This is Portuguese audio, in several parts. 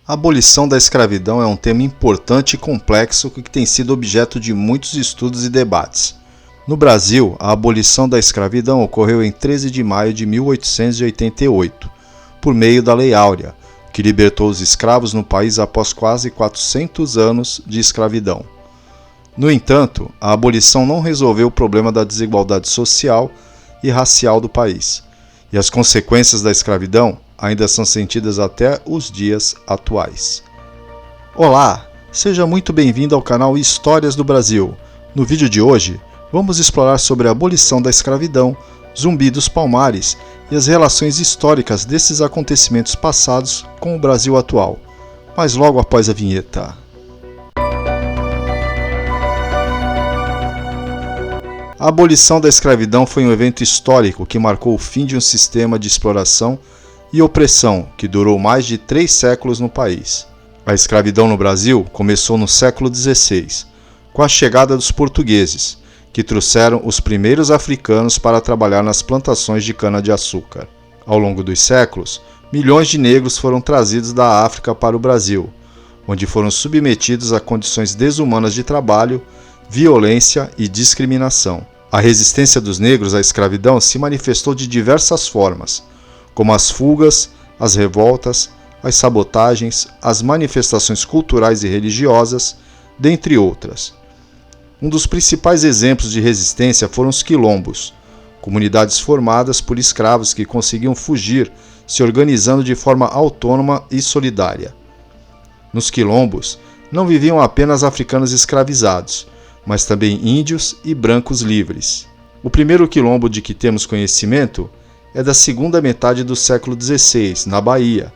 A abolição da escravidão é um tema importante e complexo que tem sido objeto de muitos estudos e debates. No Brasil, a abolição da escravidão ocorreu em 13 de maio de 1888, por meio da Lei Áurea, que libertou os escravos no país após quase 400 anos de escravidão. No entanto, a abolição não resolveu o problema da desigualdade social e racial do país, e as consequências da escravidão ainda são sentidas até os dias atuais. Olá, seja muito bem-vindo ao canal Histórias do Brasil. No vídeo de hoje, vamos explorar sobre a abolição da escravidão, Zumbi dos Palmares e as relações históricas desses acontecimentos passados com o Brasil atual, mas logo após a vinheta. A abolição da escravidão foi um evento histórico que marcou o fim de um sistema de exploração e opressão que durou mais de 3 séculos no país. A escravidão no Brasil começou no século XVI, com a chegada dos portugueses, que trouxeram os primeiros africanos para trabalhar nas plantações de cana-de-açúcar. Ao longo dos séculos, milhões de negros foram trazidos da África para o Brasil, onde foram submetidos a condições desumanas de trabalho, violência e discriminação. A resistência dos negros à escravidão se manifestou de diversas formas, como as fugas, as revoltas, as sabotagens, as manifestações culturais e religiosas, dentre outras. Um dos principais exemplos de resistência foram os quilombos, comunidades formadas por escravos que conseguiam fugir se organizando de forma autônoma e solidária. Nos quilombos, não viviam apenas africanos escravizados, mas também índios e brancos livres. O primeiro quilombo de que temos conhecimento é da segunda metade do século XVI, na Bahia,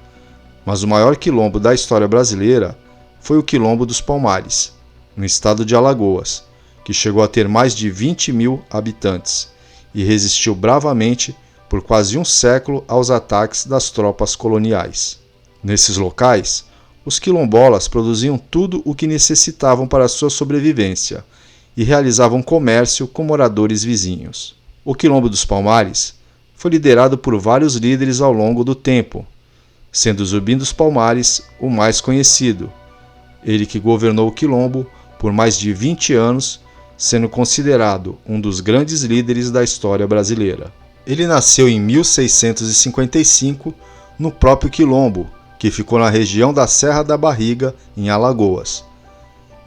mas o maior quilombo da história brasileira foi o Quilombo dos Palmares, no estado de Alagoas, que chegou a ter mais de 20 mil habitantes e resistiu bravamente por quase um século aos ataques das tropas coloniais. Nesses locais, os quilombolas produziam tudo o que necessitavam para sua sobrevivência e realizavam comércio com moradores vizinhos. O Quilombo dos Palmares foi liderado por vários líderes ao longo do tempo, sendo Zumbi dos Palmares o mais conhecido, ele que governou o Quilombo por mais de 20 anos, sendo considerado um dos grandes líderes da história brasileira. Ele nasceu em 1655 no próprio Quilombo, que ficou na região da Serra da Barriga, em Alagoas.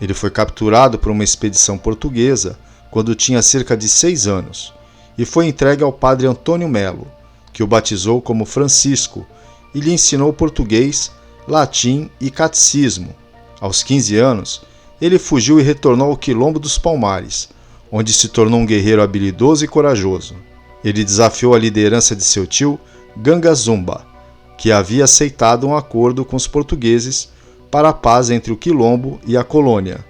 Ele foi capturado por uma expedição portuguesa quando tinha cerca de 6 anos e foi entregue ao padre Antônio Melo, que o batizou como Francisco e lhe ensinou português, latim e catecismo. Aos 15 anos, ele fugiu e retornou ao Quilombo dos Palmares, onde se tornou um guerreiro habilidoso e corajoso. Ele desafiou a liderança de seu tio, Ganga Zumba, que havia aceitado um acordo com os portugueses para a paz entre o Quilombo e a colônia.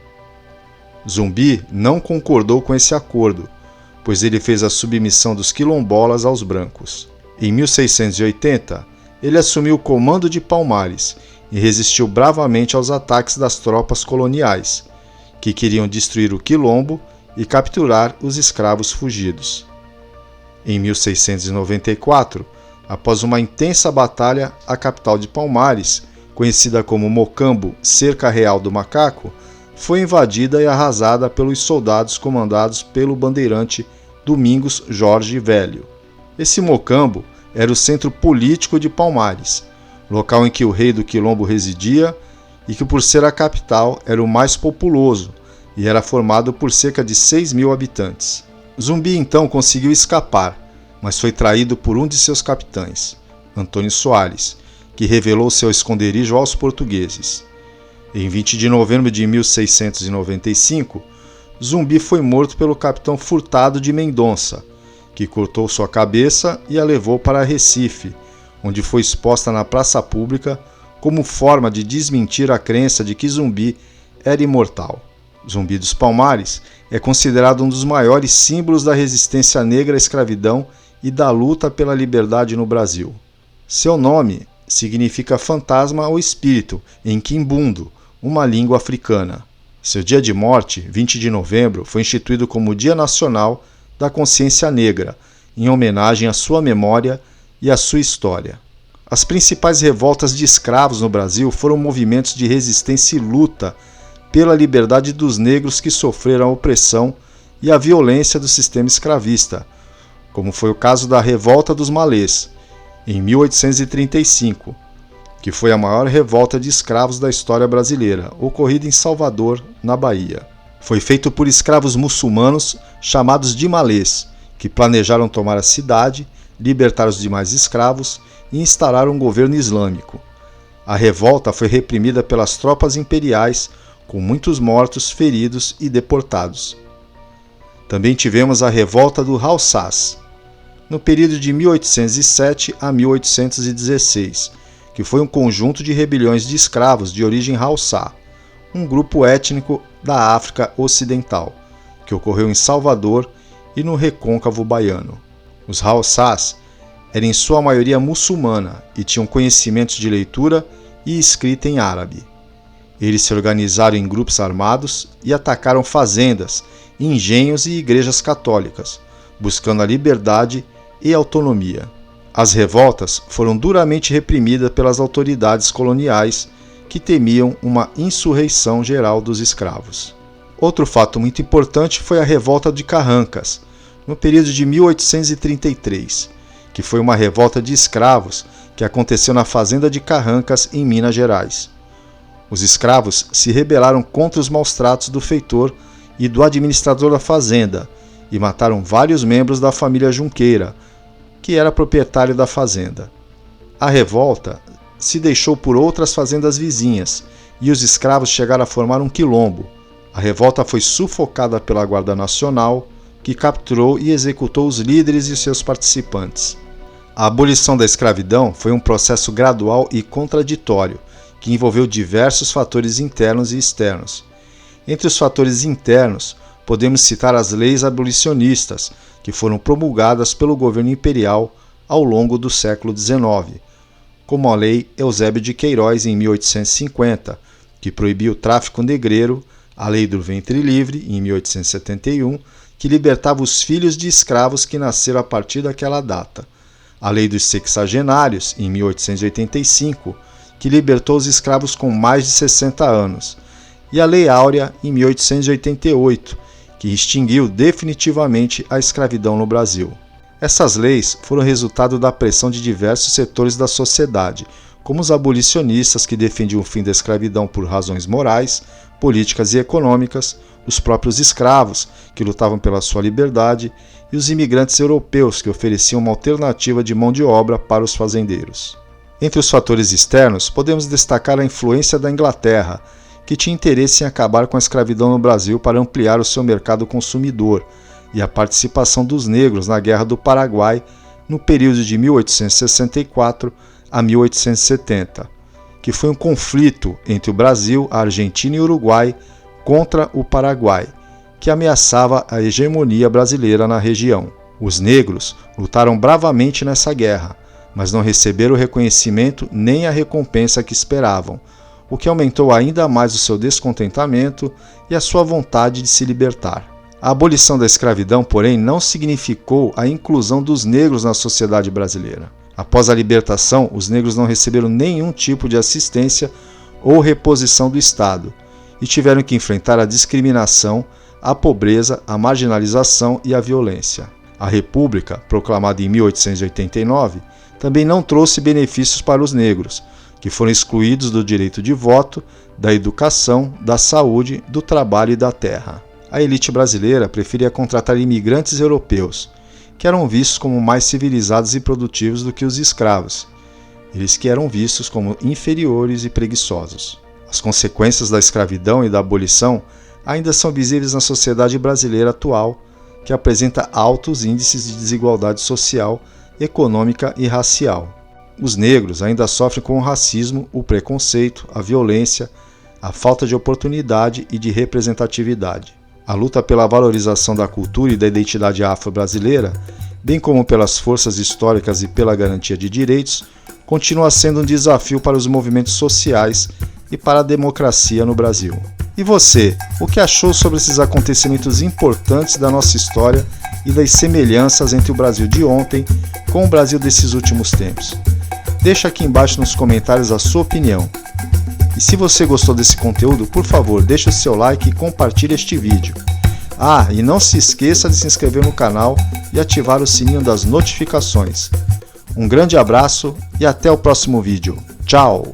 Zumbi não concordou com esse acordo, pois ele fez a submissão dos quilombolas aos brancos. Em 1680, ele assumiu o comando de Palmares e resistiu bravamente aos ataques das tropas coloniais, que queriam destruir o Quilombo e capturar os escravos fugidos. Em 1694, após uma intensa batalha, a capital de Palmares, conhecida como Mocambo, Cerca Real do Macaco, foi invadida e arrasada pelos soldados comandados pelo bandeirante Domingos Jorge Velho. Esse Mocambo era o centro político de Palmares, local em que o rei do Quilombo residia e que, por ser a capital, era o mais populoso e era formado por cerca de 6 mil habitantes. Zumbi então conseguiu escapar, mas foi traído por um de seus capitães, Antônio Soares, que revelou seu esconderijo aos portugueses. Em 20 de novembro de 1695, Zumbi foi morto pelo capitão Furtado de Mendonça, que cortou sua cabeça e a levou para Recife, onde foi exposta na praça pública como forma de desmentir a crença de que Zumbi era imortal. Zumbi dos Palmares é considerado um dos maiores símbolos da resistência negra à escravidão e da luta pela liberdade no Brasil. Seu nome significa fantasma ou espírito em quimbundo, uma língua africana. Seu dia de morte, 20 de novembro, foi instituído como Dia Nacional da Consciência Negra, em homenagem à sua memória e à sua história. As principais revoltas de escravos no Brasil foram movimentos de resistência e luta pela liberdade dos negros que sofreram a opressão e a violência do sistema escravista, como foi o caso da Revolta dos Malês, em 1835, que foi a maior revolta de escravos da história brasileira, ocorrida em Salvador, na Bahia. Foi feito por escravos muçulmanos chamados de malês, que planejaram tomar a cidade, libertar os demais escravos e instaurar um governo islâmico. A revolta foi reprimida pelas tropas imperiais, com muitos mortos, feridos e deportados. Também tivemos a Revolta do Hausás, no período de 1807 a 1816, que foi um conjunto de rebeliões de escravos de origem Haussá, um grupo étnico da África Ocidental, que ocorreu em Salvador e no Recôncavo Baiano. Os Haussás eram em sua maioria muçulmana e tinham conhecimentos de leitura e escrita em árabe. Eles se organizaram em grupos armados e atacaram fazendas, engenhos e igrejas católicas, buscando a liberdade e autonomia. As revoltas foram duramente reprimidas pelas autoridades coloniais, que temiam uma insurreição geral dos escravos. Outro fato muito importante foi a Revolta de Carrancas, no período de 1833, que foi uma revolta de escravos que aconteceu na fazenda de Carrancas, em Minas Gerais. Os escravos se rebelaram contra os maus-tratos do feitor e do administrador da fazenda e mataram vários membros da família Junqueira, que era proprietário da fazenda. A revolta se deixou por outras fazendas vizinhas e os escravos chegaram a formar um quilombo. A revolta foi sufocada pela Guarda Nacional, que capturou e executou os líderes e seus participantes. A abolição da escravidão foi um processo gradual e contraditório, que envolveu diversos fatores internos e externos. Entre os fatores internos, podemos citar as leis abolicionistas, que foram promulgadas pelo governo imperial ao longo do século XIX, como a Lei Eusébio de Queiroz em 1850, que proibia o tráfico negreiro, a Lei do Ventre Livre em 1871, que libertava os filhos de escravos que nasceram a partir daquela data, a Lei dos Sexagenários em 1885, que libertou os escravos com mais de 60 anos, e a Lei Áurea em 1888, que extinguiu definitivamente a escravidão no Brasil. Essas leis foram resultado da pressão de diversos setores da sociedade, como os abolicionistas que defendiam o fim da escravidão por razões morais, políticas e econômicas, os próprios escravos, que lutavam pela sua liberdade, e os imigrantes europeus, que ofereciam uma alternativa de mão de obra para os fazendeiros. Entre os fatores externos, podemos destacar a influência da Inglaterra, que tinha interesse em acabar com a escravidão no Brasil para ampliar o seu mercado consumidor, e a participação dos negros na Guerra do Paraguai no período de 1864 a 1870, que foi um conflito entre o Brasil, a Argentina e o Uruguai contra o Paraguai, que ameaçava a hegemonia brasileira na região. Os negros lutaram bravamente nessa guerra, mas não receberam o reconhecimento nem a recompensa que esperavam, o que aumentou ainda mais o seu descontentamento e a sua vontade de se libertar. A abolição da escravidão, porém, não significou a inclusão dos negros na sociedade brasileira. Após a libertação, os negros não receberam nenhum tipo de assistência ou reposição do Estado e tiveram que enfrentar a discriminação, a pobreza, a marginalização e a violência. A República, proclamada em 1889, também não trouxe benefícios para os negros, que foram excluídos do direito de voto, da educação, da saúde, do trabalho e da terra. A elite brasileira preferia contratar imigrantes europeus, que eram vistos como mais civilizados e produtivos do que os escravos, eles que eram vistos como inferiores e preguiçosos. As consequências da escravidão e da abolição ainda são visíveis na sociedade brasileira atual, que apresenta altos índices de desigualdade social, econômica e racial. Os negros ainda sofrem com o racismo, o preconceito, a violência, a falta de oportunidade e de representatividade. A luta pela valorização da cultura e da identidade afro-brasileira, bem como pelas forças históricas e pela garantia de direitos, continua sendo um desafio para os movimentos sociais e para a democracia no Brasil. E você, o que achou sobre esses acontecimentos importantes da nossa história e das semelhanças entre o Brasil de ontem com o Brasil desses últimos tempos? Deixa aqui embaixo nos comentários a sua opinião. E se você gostou desse conteúdo, por favor, deixe o seu like e compartilhe este vídeo. Ah, e não se esqueça de se inscrever no canal e ativar o sininho das notificações. Um grande abraço e até o próximo vídeo. Tchau!